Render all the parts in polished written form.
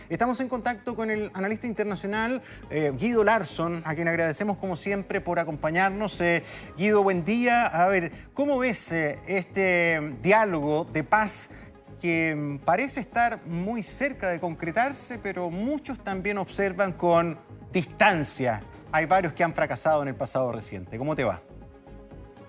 Estamos en contacto con el analista internacional Guido Larsson, a quien agradecemos como siempre por acompañarnos. Guido, buen día. A ver, ¿cómo ves este diálogo de paz que parece estar muy cerca de concretarse, pero muchos también observan con distancia? Hay varios que han fracasado en el pasado reciente. ¿Cómo te va?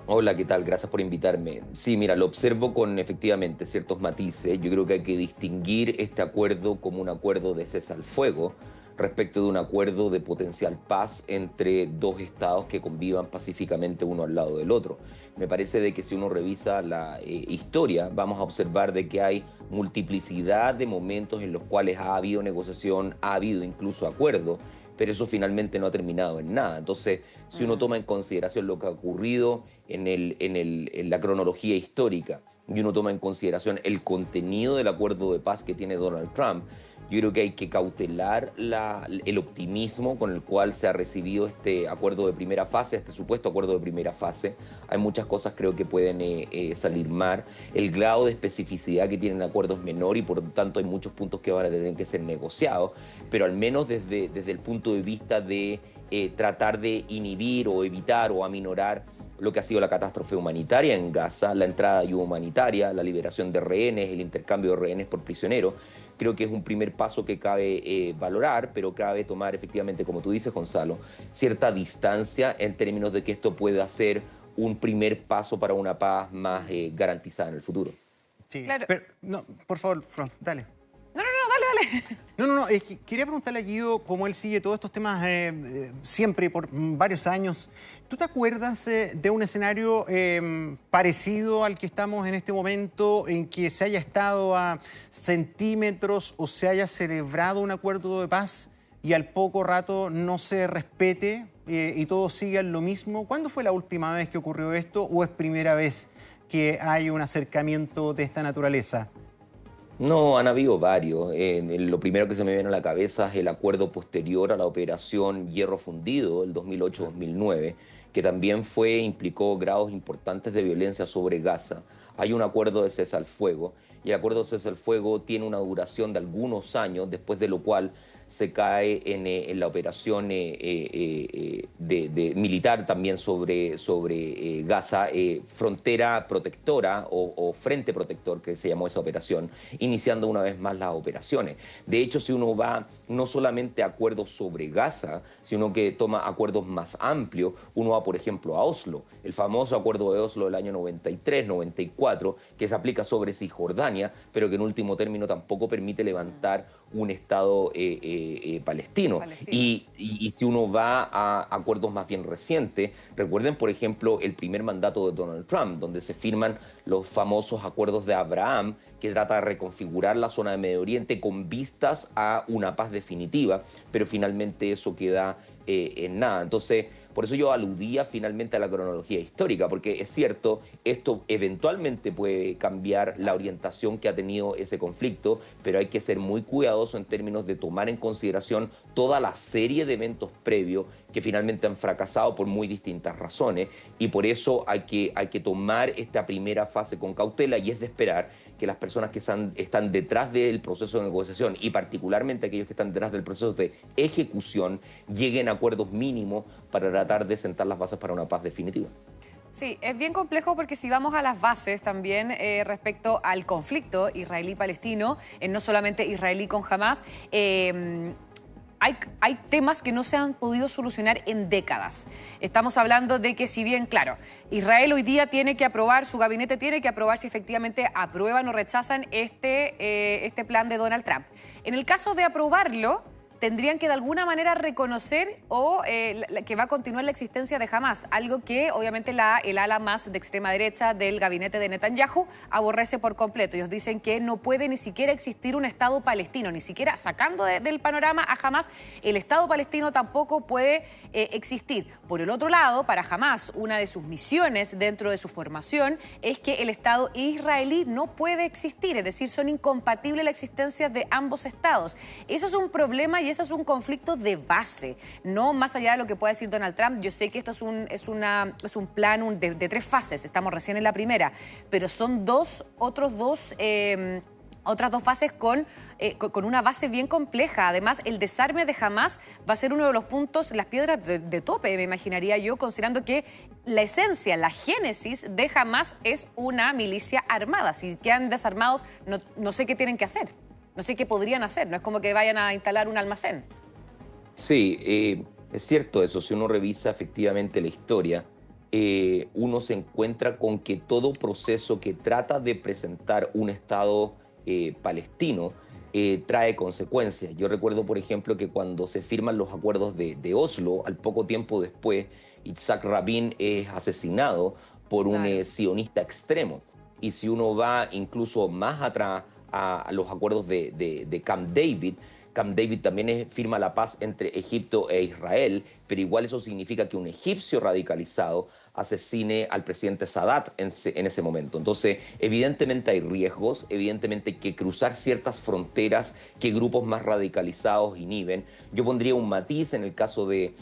Hola, ¿qué tal? Gracias por invitarme. Sí, mira, lo observo con efectivamente ciertos matices. Yo creo que hay que distinguir este acuerdo como un acuerdo de cese al fuego respecto de un acuerdo de potencial paz entre dos estados que convivan pacíficamente uno al lado del otro. Me parece de que si uno revisa la historia, vamos a observar de que hay multiplicidad de momentos en los cuales ha habido negociación, ha habido incluso acuerdo, pero eso finalmente no ha terminado en nada. Entonces, si uno toma en consideración lo que ha ocurrido en la cronología histórica y uno toma en consideración el contenido del acuerdo de paz que tiene Donald Trump, yo creo que hay que cautelar el optimismo con el cual se ha recibido este acuerdo de primera fase, este supuesto acuerdo de primera fase. Hay muchas cosas creo que pueden salir mal. El grado de especificidad que tienen acuerdos es menor y por lo tanto hay muchos puntos que van a tener que ser negociados, pero al menos desde el punto de vista de tratar de inhibir o evitar o aminorar lo que ha sido la catástrofe humanitaria en Gaza, la entrada de ayuda humanitaria, la liberación de rehenes, el intercambio de rehenes por prisioneros. Creo que es un primer paso que cabe valorar, pero cabe tomar efectivamente, como tú dices, Gonzalo, cierta distancia en términos de que esto pueda ser un primer paso para una paz más garantizada en el futuro. Sí, Claro. pero no, por favor, Fran, dale. No, dale. No, es que quería preguntarle a Guido cómo él sigue todos estos temas siempre por varios años. ¿Tú te acuerdas de un escenario parecido al que estamos en este momento, en que se haya estado a centímetros o se haya celebrado un acuerdo de paz y al poco rato no se respete y todos sigan lo mismo? ¿Cuándo fue la última vez que ocurrió esto o es primera vez que hay un acercamiento de esta naturaleza? No, han habido varios. Lo primero que se me viene a la cabeza es el acuerdo posterior a la operación Hierro Fundido, el 2008-2009, que también implicó grados importantes de violencia sobre Gaza. Hay un acuerdo de cese al fuego y el acuerdo de cese al fuego tiene una duración de algunos años, después de lo cual se cae en la operación militar también sobre Gaza, frontera protectora o frente protector, que se llamó esa operación, iniciando una vez más las operaciones. De hecho, si uno va no solamente a acuerdos sobre Gaza, sino que toma acuerdos más amplios, uno va, por ejemplo, a Oslo, el famoso acuerdo de Oslo del año 93-94, que se aplica sobre Cisjordania, pero que en último término tampoco permite levantar un Estado palestino. Y si uno va a acuerdos más bien recientes, recuerden, por ejemplo, el primer mandato de Donald Trump, donde se firman los famosos acuerdos de Abraham, que trata de reconfigurar la zona de Medio Oriente con vistas a una paz definitiva, pero finalmente eso queda en nada. Entonces, por eso yo aludía finalmente a la cronología histórica, porque es cierto, esto eventualmente puede cambiar la orientación que ha tenido ese conflicto, pero hay que ser muy cuidadoso en términos de tomar en consideración toda la serie de eventos previos que finalmente han fracasado por muy distintas razones, y por eso hay que tomar esta primera fase con cautela, y es de esperar que las personas que están detrás del proceso de negociación y particularmente aquellos que están detrás del proceso de ejecución lleguen a acuerdos mínimos para tratar de sentar las bases para una paz definitiva. Sí, es bien complejo porque si vamos a las bases también respecto al conflicto israelí-palestino, no solamente israelí con Hamás, hay temas que no se han podido solucionar en décadas. Estamos hablando de que si bien, claro, Israel hoy día tiene que aprobar, su gabinete tiene que aprobar si efectivamente aprueban o rechazan este plan de Donald Trump. En el caso de aprobarlo, tendrían que de alguna manera reconocer que va a continuar la existencia de Hamás, algo que obviamente el ala más de extrema derecha del gabinete de Netanyahu aborrece por completo. Ellos dicen que no puede ni siquiera existir un Estado palestino, ni siquiera sacando del panorama a Hamás, el Estado palestino tampoco puede existir. Por el otro lado, para Hamás, una de sus misiones dentro de su formación es que el Estado israelí no puede existir, es decir, son incompatibles la existencia de ambos estados. Eso es un problema y ese es un conflicto de base, no más allá de lo que pueda decir Donald Trump. Yo sé que esto es un plan de 3 fases, estamos recién en la primera, pero son otros dos otras dos fases con una base bien compleja. Además, el desarme de Hamás va a ser uno de los puntos, las piedras de tope, me imaginaría yo, considerando que la esencia, la génesis de Hamás es una milicia armada. Si quedan desarmados, no sé qué tienen que hacer, no sé qué podrían hacer, no es como que vayan a instalar un almacén. Sí, es cierto eso. Si uno revisa efectivamente la historia, uno se encuentra con que todo proceso que trata de presentar un Estado palestino trae consecuencias. Yo recuerdo, por ejemplo, que cuando se firman los acuerdos de Oslo, al poco tiempo después, Yitzhak Rabin es asesinado por un sionista extremo. Y si uno va incluso más atrás a los acuerdos de Camp David también firma la paz entre Egipto e Israel, pero igual eso significa que un egipcio radicalizado asesine al presidente Sadat en ese momento. Entonces, evidentemente hay riesgos, evidentemente hay que cruzar ciertas fronteras que grupos más radicalizados inhiben. Yo pondría un matiz en el caso de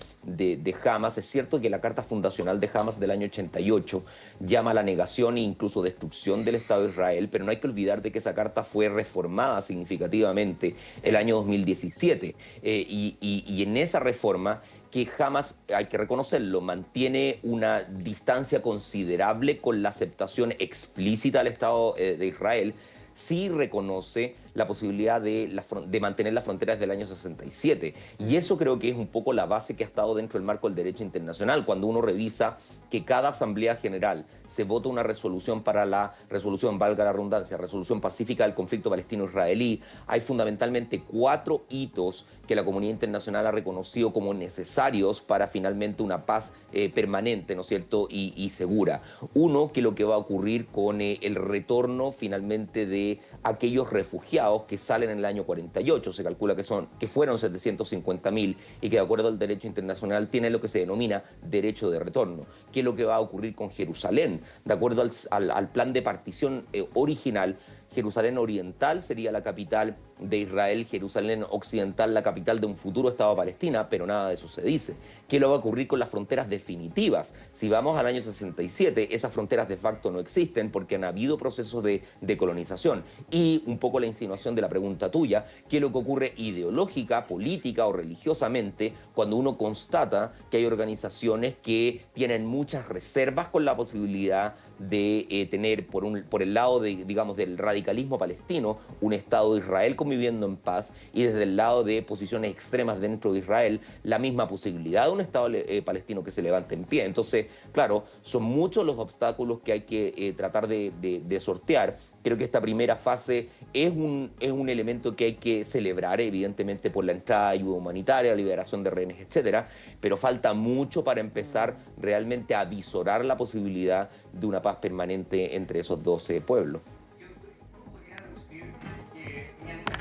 Hamas. Es cierto que la Carta Fundacional de Hamas del año 88 llama a la negación e incluso destrucción del Estado de Israel, pero no hay que olvidar de que esa carta fue reformada significativamente el año 2017. Y en esa reforma, que Hamas, hay que reconocerlo, mantiene una distancia considerable con la aceptación explícita del Estado de Israel, sí reconoce la posibilidad de mantener las fronteras del año 67. Y eso creo que es un poco la base que ha estado dentro del marco del derecho internacional. Cuando uno revisa que cada Asamblea General se vota una resolución para la resolución, valga la redundancia, resolución pacífica del conflicto palestino-israelí, hay fundamentalmente 4 hitos que la comunidad internacional ha reconocido como necesarios para finalmente una paz permanente, ¿no es cierto?, y segura. Uno, que lo que va a ocurrir con el retorno finalmente de aquellos refugiados que salen en el año 48. Se calcula que fueron 750.000 y que de acuerdo al derecho internacional tienen lo que se denomina derecho de retorno. ¿Qué es lo que va a ocurrir con Jerusalén? De acuerdo al plan de partición original, Jerusalén Oriental sería la capital de Israel, Jerusalén Occidental la capital de un futuro Estado Palestina, pero nada de eso se dice. ¿Qué lo va a ocurrir con las fronteras definitivas? Si vamos al año 67, esas fronteras de facto no existen porque han habido procesos de colonización. Y un poco la insinuación de la pregunta tuya, ¿qué es lo que ocurre ideológica, política o religiosamente cuando uno constata que hay organizaciones que tienen muchas reservas con la posibilidad de tener por el lado digamos, del radicalismo palestino un Estado de Israel conviviendo en paz y desde el lado de posiciones extremas dentro de Israel la misma posibilidad de un Estado palestino que se levante en pie? Entonces, claro, son muchos los obstáculos que hay que tratar de sortear. Creo que esta primera fase es un elemento que hay que celebrar, evidentemente, por la entrada de ayuda humanitaria, liberación de rehenes, etcétera, pero falta mucho para empezar realmente a visorar la posibilidad de una paz permanente entre esos 12 pueblos.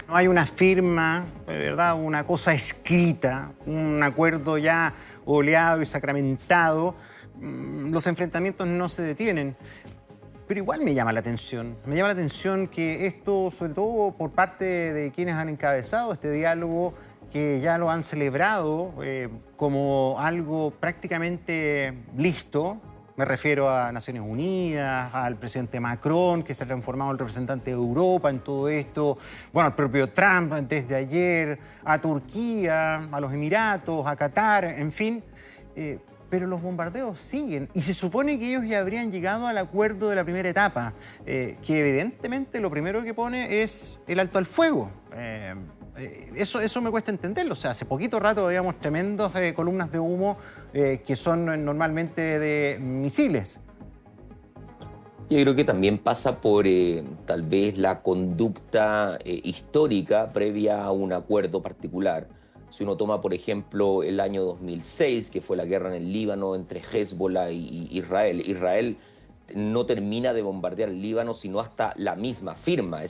No hay una firma, ¿verdad?, una cosa escrita, un acuerdo ya oleado y sacramentado, los enfrentamientos no se detienen. Pero igual me llama la atención. Me llama la atención que esto, sobre todo por parte de quienes han encabezado este diálogo, que ya lo han celebrado como algo prácticamente listo. Me refiero a Naciones Unidas, al presidente Macron, que se ha transformado en el representante de Europa en todo esto, bueno, al propio Trump desde ayer, a Turquía, a los Emiratos, a Qatar, en fin. Pero los bombardeos siguen y se supone que ellos ya habrían llegado al acuerdo de la primera etapa, que evidentemente lo primero que pone es el alto al fuego. Eso me cuesta entenderlo. O sea, hace poquito rato veíamos tremendas columnas de humo que son normalmente de misiles. Yo creo que también pasa por tal vez la conducta histórica previa a un acuerdo particular. Si uno toma, por ejemplo, el año 2006, que fue la guerra en el Líbano entre Hezbollah y Israel. Israel no termina de bombardear el Líbano sino hasta la misma firma,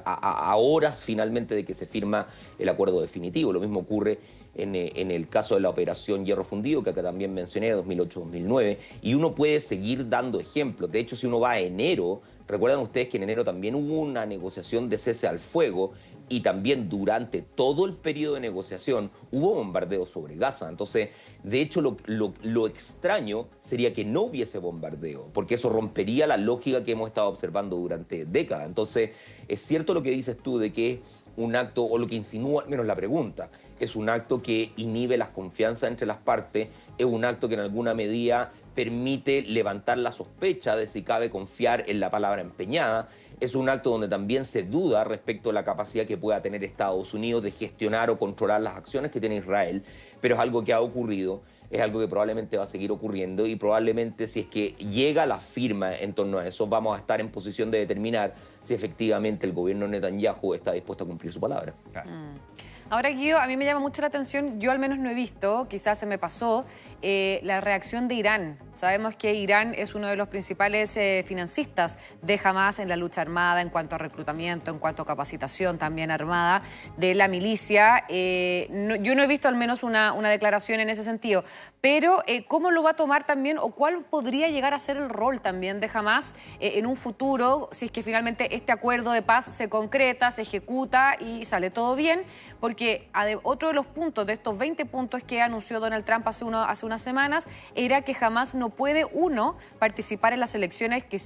a horas finalmente de que se firma el acuerdo definitivo. Lo mismo ocurre en el caso de la operación Hierro Fundido, que acá también mencioné, 2008-2009, y uno puede seguir dando ejemplos. De hecho, si uno va a enero, recuerdan ustedes que en enero también hubo una negociación de cese al fuego y también durante todo el periodo de negociación hubo bombardeos sobre Gaza. Entonces, de hecho, lo extraño sería que no hubiese bombardeo, porque eso rompería la lógica que hemos estado observando durante décadas. Entonces, es cierto lo que dices tú de que es un acto, o lo que insinúa, al menos la pregunta, es un acto que inhibe las confianzas entre las partes, es un acto que en alguna medida permite levantar la sospecha de si cabe confiar en la palabra empeñada. Es un acto donde también se duda respecto a la capacidad que pueda tener Estados Unidos de gestionar o controlar las acciones que tiene Israel, pero es algo que ha ocurrido, es algo que probablemente va a seguir ocurriendo y probablemente si es que llega la firma en torno a eso, vamos a estar en posición de determinar si efectivamente el gobierno de Netanyahu está dispuesto a cumplir su palabra. Claro. Ahora, Guido, a mí me llama mucho la atención, yo al menos no he visto, quizás se me pasó, la reacción de Irán. Sabemos que Irán es uno de los principales financistas de Hamás en la lucha armada, en cuanto a reclutamiento, en cuanto a capacitación también armada de la milicia. Yo no he visto al menos una declaración en ese sentido, pero ¿cómo lo va a tomar también o cuál podría llegar a ser el rol también de Hamás en un futuro, si es que finalmente este acuerdo de paz se concreta, se ejecuta y sale todo bien? Porque otro de los puntos, de estos 20 puntos que anunció Donald Trump hace unas semanas, era que jamás no puede, uno, participar en las elecciones que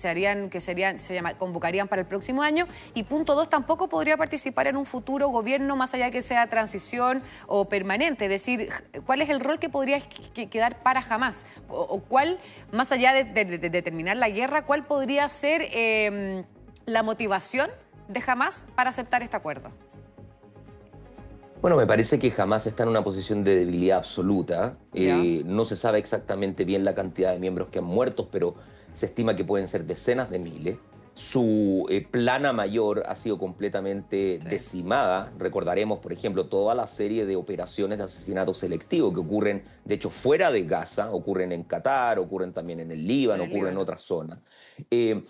convocarían para el próximo año, y punto dos, tampoco podría participar en un futuro gobierno más allá que sea transición o permanente. Es decir, ¿cuál es el rol que podría quedar para Hamás? O cuál, más allá de terminar la guerra, cuál podría ser la motivación de Hamás para aceptar este acuerdo? Bueno, me parece que Hamás está en una posición de debilidad absoluta. No se sabe exactamente bien la cantidad de miembros que han muerto, pero se estima que pueden ser decenas de miles. Su plana mayor ha sido completamente decimada. Recordaremos, por ejemplo, toda la serie de operaciones de asesinato selectivo que ocurren, de hecho, fuera de Gaza, ocurren en Qatar, ocurren también en el Líbano, ocurren en otras zonas. Y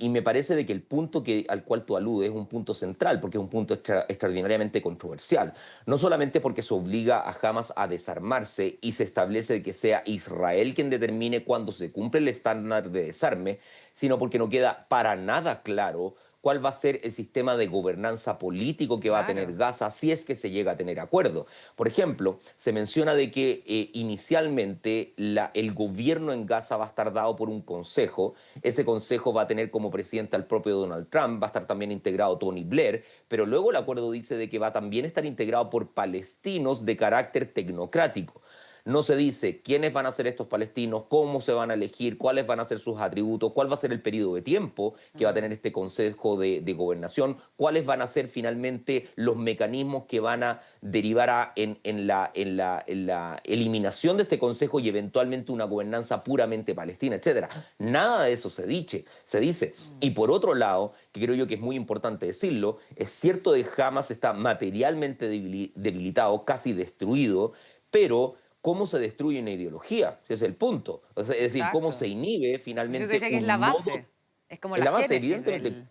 me parece de que el punto al cual tú aludes es un punto central, porque es un punto extraordinariamente controversial. No solamente porque se obliga a Hamás a desarmarse y se establece que sea Israel quien determine cuándo se cumple el estándar de desarme, sino porque no queda para nada claro cuál va a ser el sistema de gobernanza político que va a tener Gaza si es que se llega a tener acuerdo. Por ejemplo, se menciona de que inicialmente el gobierno en Gaza va a estar dado por un consejo. Ese consejo va a tener como presidente al propio Donald Trump, va a estar también integrado Tony Blair, pero luego el acuerdo dice de que va a también estar integrado por palestinos de carácter tecnocrático. No se dice quiénes van a ser estos palestinos, cómo se van a elegir, cuáles van a ser sus atributos, cuál va a ser el periodo de tiempo que va a tener este Consejo de Gobernación, cuáles van a ser finalmente los mecanismos que van a derivar en la eliminación de este Consejo y eventualmente una gobernanza puramente palestina, etc. Nada de eso se dice. Y por otro lado, que creo yo que es muy importante decirlo, es cierto que Hamás está materialmente debilitado, casi destruido, pero ¿cómo se destruye una ideología? Ese es el punto. O sea, es decir, cómo se inhibe finalmente. Eso que dice que es la base. Es como la base, génesis evidentemente.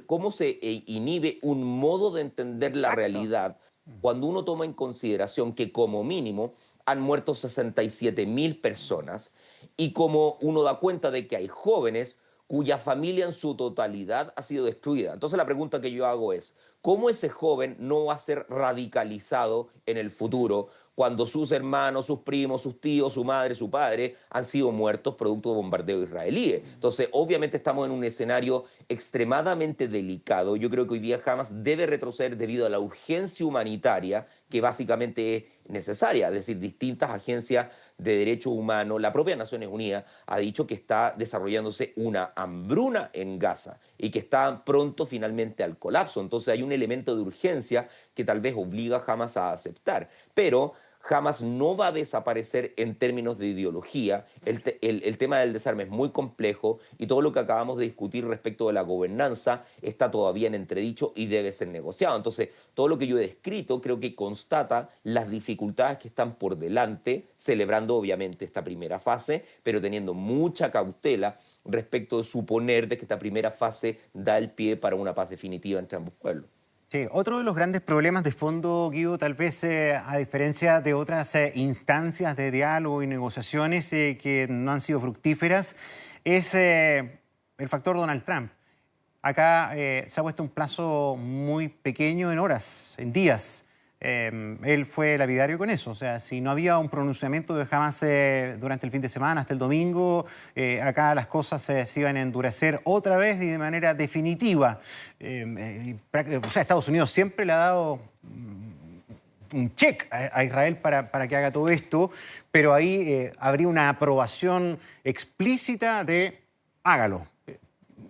¿Cómo se inhibe un modo de entender la realidad cuando uno toma en consideración que como mínimo han muerto 67.000 personas y como uno da cuenta de que hay jóvenes cuya familia en su totalidad ha sido destruida? Entonces la pregunta que yo hago es, ¿cómo ese joven no va a ser radicalizado en el futuro cuando sus hermanos, sus primos, sus tíos, su madre, su padre han sido muertos producto de bombardeo israelíes? Entonces, obviamente estamos en un escenario extremadamente delicado. Yo creo que hoy día Hamás debe retroceder debido a la urgencia humanitaria que básicamente es necesaria. Es decir, distintas agencias de derechos humanos, la propia Naciones Unidas ha dicho que está desarrollándose una hambruna en Gaza y que está pronto finalmente al colapso. Entonces hay un elemento de urgencia que tal vez obliga a Hamás a aceptar. Pero Hamás no va a desaparecer en términos de ideología. El tema del desarme es muy complejo y todo lo que acabamos de discutir respecto de la gobernanza está todavía en entredicho y debe ser negociado. Entonces, todo lo que yo he descrito creo que constata las dificultades que están por delante, celebrando obviamente esta primera fase, pero teniendo mucha cautela respecto de suponer de que esta primera fase da el pie para una paz definitiva entre ambos pueblos. Sí, otro de los grandes problemas de fondo, Guido, tal vez a diferencia de otras instancias de diálogo y negociaciones que no han sido fructíferas, es el factor Donald Trump. acá se ha puesto un plazo muy pequeño en horas, en días. Él fue lapidario con eso, o sea, si no había un pronunciamiento de Hamás durante el fin de semana hasta el domingo, acá las cosas se iban a endurecer otra vez y de manera definitiva. O sea, Estados Unidos siempre le ha dado un check a Israel para que haga todo esto, pero ahí habría una aprobación explícita de hágalo.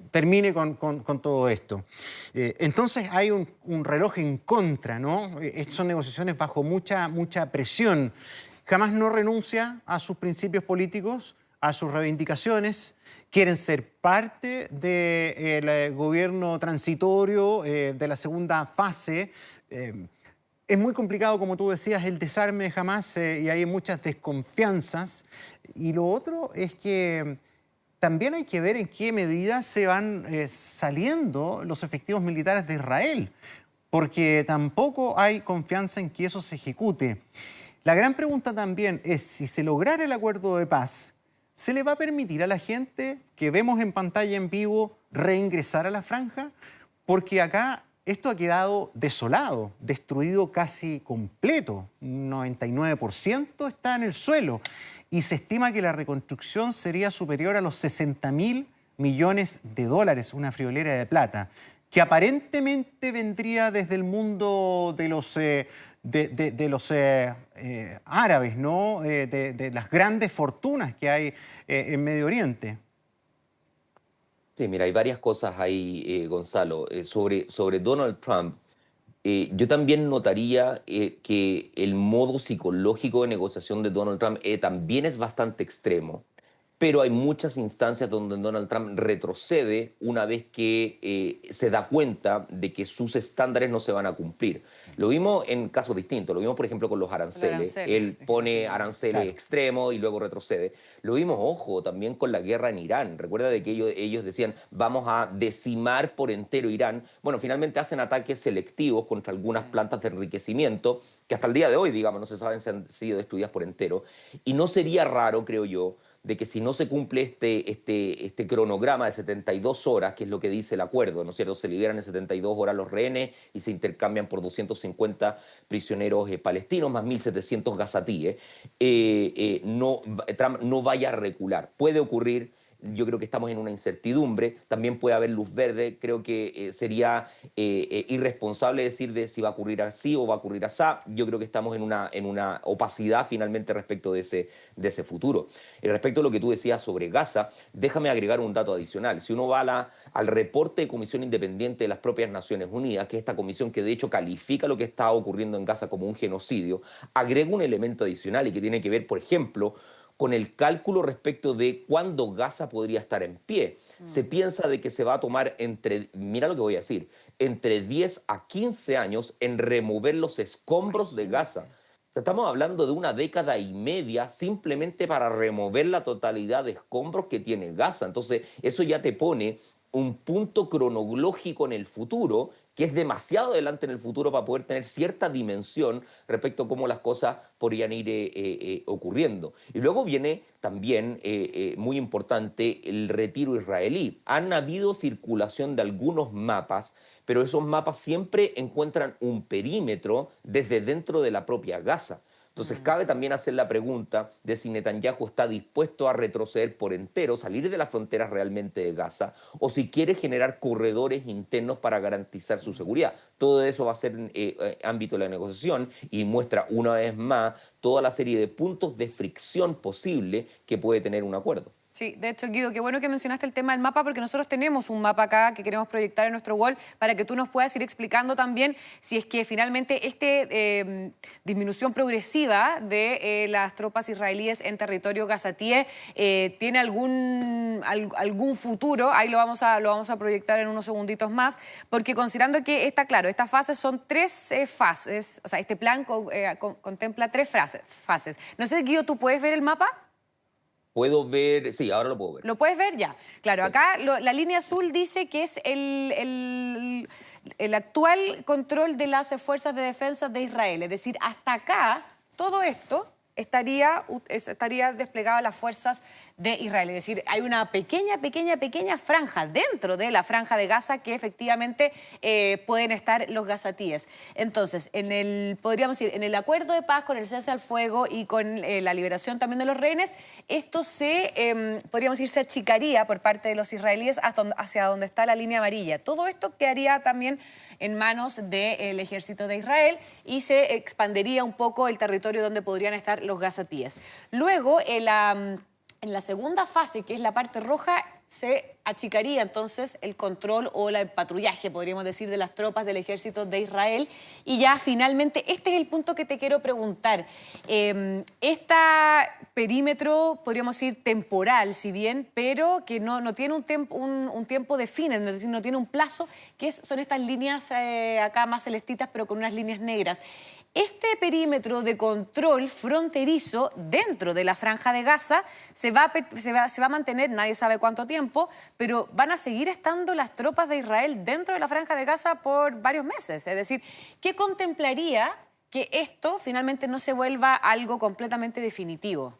Termine con todo esto. Entonces hay un reloj en contra, ¿no? Son negociaciones bajo mucha presión. Hamás no renuncia a sus principios políticos, a sus reivindicaciones. Quieren ser parte del gobierno transitorio de la segunda fase. Es muy complicado, como tú decías, el desarme de Hamás y hay muchas desconfianzas. Y lo otro es que también hay que ver en qué medida se van saliendo los efectivos militares de Israel, porque tampoco hay confianza en que eso se ejecute. La gran pregunta también es si se lograra el acuerdo de paz, ¿se le va a permitir a la gente que vemos en pantalla en vivo reingresar a la franja? Porque acá esto ha quedado desolado, destruido casi completo. Un 99% está en el suelo. Y se estima que la reconstrucción sería superior a los 60.000 millones de dólares, una friolera de plata, que aparentemente vendría desde el mundo de los árabes, ¿no? De las grandes fortunas que hay en Medio Oriente. Sí, mira, hay varias cosas ahí, Gonzalo. Sobre Donald Trump, yo también notaría que el modo psicológico de negociación de Donald Trump también es bastante extremo, pero hay muchas instancias donde Donald Trump retrocede una vez que se da cuenta de que sus estándares no se van a cumplir. Lo vimos en casos distintos, lo vimos por ejemplo con los aranceles. Él pone aranceles extremos y luego retrocede. Lo vimos, ojo, también con la guerra en Irán. Recuerda de que ellos decían, vamos a decimar por entero Irán. Bueno, finalmente hacen ataques selectivos contra algunas plantas de enriquecimiento, que hasta el día de hoy, digamos, no se saben si han sido destruidas por entero. Y no sería raro, creo yo, de que si no se cumple este cronograma de 72 horas, que es lo que dice el acuerdo, ¿no es cierto? Se liberan en 72 horas los rehenes y se intercambian por 250 prisioneros palestinos, más 1.700 gazatíes. Trump no vaya a recular. Puede ocurrir. Yo creo que estamos en una incertidumbre, también puede haber luz verde, creo que sería irresponsable decir de si va a ocurrir así o va a ocurrir así. Yo creo que estamos en una opacidad finalmente respecto de ese futuro. Y respecto a lo que tú decías sobre Gaza, déjame agregar un dato adicional. Si uno va al reporte de Comisión Independiente de las propias Naciones Unidas, que es esta comisión que de hecho califica lo que está ocurriendo en Gaza como un genocidio, agrega un elemento adicional y que tiene que ver, por ejemplo, con el cálculo respecto de cuándo Gaza podría estar en pie. Se piensa de que se va a tomar mira lo que voy a decir, entre 10 a 15 años en remover los escombros de Gaza. Estamos hablando de una década y media simplemente para remover la totalidad de escombros que tiene Gaza. Entonces, eso ya te pone un punto cronológico en el futuro que es demasiado adelante en el futuro para poder tener cierta dimensión respecto a cómo las cosas podrían ir ocurriendo. Y luego viene también, muy importante, el retiro israelí. Han habido circulación de algunos mapas, pero esos mapas siempre encuentran un perímetro desde dentro de la propia Gaza. Entonces cabe también hacer la pregunta de si Netanyahu está dispuesto a retroceder por entero, salir de las fronteras realmente de Gaza, o si quiere generar corredores internos para garantizar su seguridad. Todo eso va a ser ámbito de la negociación y muestra una vez más toda la serie de puntos de fricción posible que puede tener un acuerdo. Sí, de hecho, Guido, qué bueno que mencionaste el tema del mapa, porque nosotros tenemos un mapa acá que queremos proyectar en nuestro wall para que tú nos puedas ir explicando también si es que finalmente esta disminución progresiva de las tropas israelíes en territorio gazatí tiene algún futuro. Ahí lo vamos a proyectar en unos segunditos más, porque considerando que estas fases son tres fases, o sea, este plan contempla tres fases. No sé, Guido, ¿tú puedes ver el mapa? Puedo ver, sí, ahora lo puedo ver. ¿Lo puedes ver ya? Claro, sí. Acá la línea azul dice que es el actual control de las fuerzas de defensa de Israel. Es decir, hasta acá, todo esto estaría desplegado las fuerzas de Israel. Es decir, hay una pequeña franja dentro de la franja de Gaza que efectivamente pueden estar los gazatíes. Entonces, podríamos decir, en el acuerdo de paz con el cese al fuego y con la liberación también de los rehenes, esto podríamos decir, se achicaría por parte de los israelíes hacia donde está la línea amarilla. Todo esto quedaría también en manos del ejército de Israel y se expandería un poco el territorio donde podrían estar los gazatíes. Luego, en la segunda fase, que es la parte roja, se achicaría entonces el control o el patrullaje, podríamos decir, de las tropas del ejército de Israel. Y ya finalmente, este es el punto que te quiero preguntar. Este perímetro, podríamos decir, temporal, si bien, pero que no tiene un tiempo definido, es decir, no tiene un plazo, son estas líneas acá más celestitas, pero con unas líneas negras. Este perímetro de control fronterizo dentro de la Franja de Gaza se va a mantener, nadie sabe cuánto tiempo, pero van a seguir estando las tropas de Israel dentro de la Franja de Gaza por varios meses. Es decir, ¿qué contemplaría que esto finalmente no se vuelva algo completamente definitivo?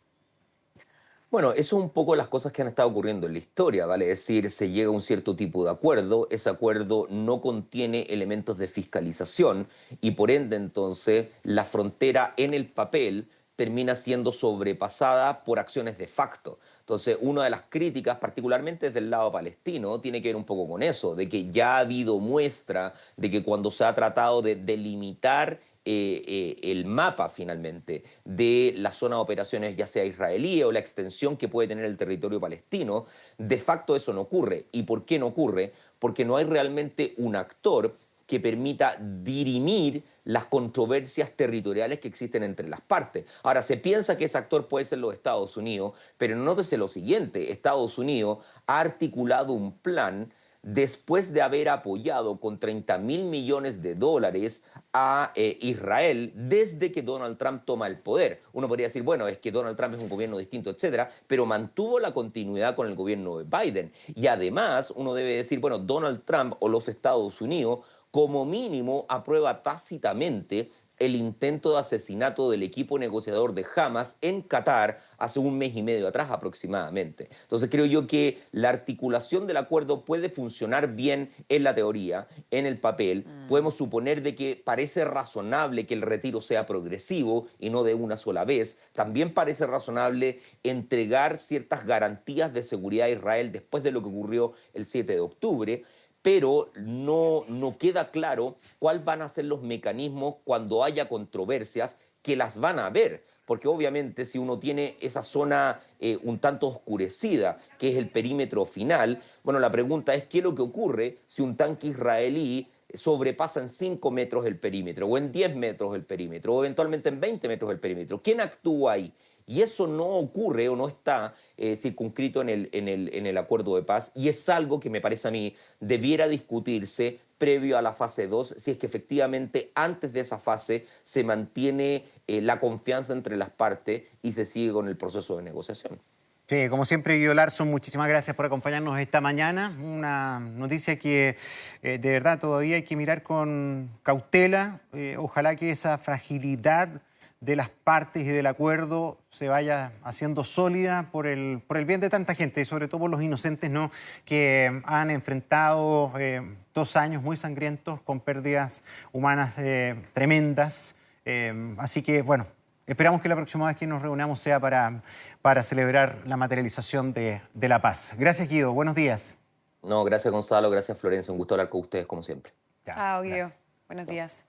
Bueno, eso es un poco las cosas que han estado ocurriendo en la historia, ¿vale? Es decir, se llega a un cierto tipo de acuerdo, ese acuerdo no contiene elementos de fiscalización y por ende entonces la frontera en el papel termina siendo sobrepasada por acciones de facto. Entonces, una de las críticas, particularmente desde el lado palestino, tiene que ver un poco con eso, de que ya ha habido muestra de que cuando se ha tratado de delimitar el mapa finalmente de la zona de operaciones, ya sea israelí o la extensión que puede tener el territorio palestino, de facto eso no ocurre. ¿Y por qué no ocurre? Porque no hay realmente un actor que permita dirimir las controversias territoriales que existen entre las partes. Ahora, se piensa que ese actor puede ser los Estados Unidos, pero nótese lo siguiente, Estados Unidos ha articulado un plan después de haber apoyado con 30.000 millones de dólares a Israel desde que Donald Trump toma el poder. Uno podría decir, bueno, es que Donald Trump es un gobierno distinto, etcétera, pero mantuvo la continuidad con el gobierno de Biden. Y además, uno debe decir, bueno, Donald Trump o los Estados Unidos, como mínimo, aprueba tácitamente el intento de asesinato del equipo negociador de Hamas en Qatar hace un mes y medio atrás aproximadamente. Entonces creo yo que la articulación del acuerdo puede funcionar bien en la teoría, en el papel. Podemos suponer de que parece razonable que el retiro sea progresivo y no de una sola vez. También parece razonable entregar ciertas garantías de seguridad a Israel después de lo que ocurrió el 7 de octubre. Pero no queda claro cuáles van a ser los mecanismos cuando haya controversias, que las van a haber. Porque obviamente si uno tiene esa zona un tanto oscurecida, que es el perímetro final, bueno, la pregunta es qué es lo que ocurre si un tanque israelí sobrepasa en 5 metros el perímetro, o en 10 metros el perímetro, o eventualmente en 20 metros el perímetro. ¿Quién actúa ahí? Y eso no ocurre o no está circunscrito en el acuerdo de paz, y es algo que me parece a mí debiera discutirse previo a la fase 2, si es que efectivamente antes de esa fase se mantiene la confianza entre las partes y se sigue con el proceso de negociación. Sí, como siempre, Guido Larsson, muchísimas gracias por acompañarnos esta mañana. Una noticia que de verdad todavía hay que mirar con cautela. Ojalá que esa fragilidad de las partes y del acuerdo se vaya haciendo sólida por el bien de tanta gente y sobre todo por los inocentes, ¿no?, que han enfrentado 2 años muy sangrientos con pérdidas humanas tremendas. Así que, bueno, esperamos que la próxima vez que nos reunamos sea para celebrar la materialización de la paz. Gracias, Guido. Buenos días. No, gracias, Gonzalo. Gracias, Florencia. Un gusto hablar con ustedes, como siempre. Chao, Guido. Buenos días.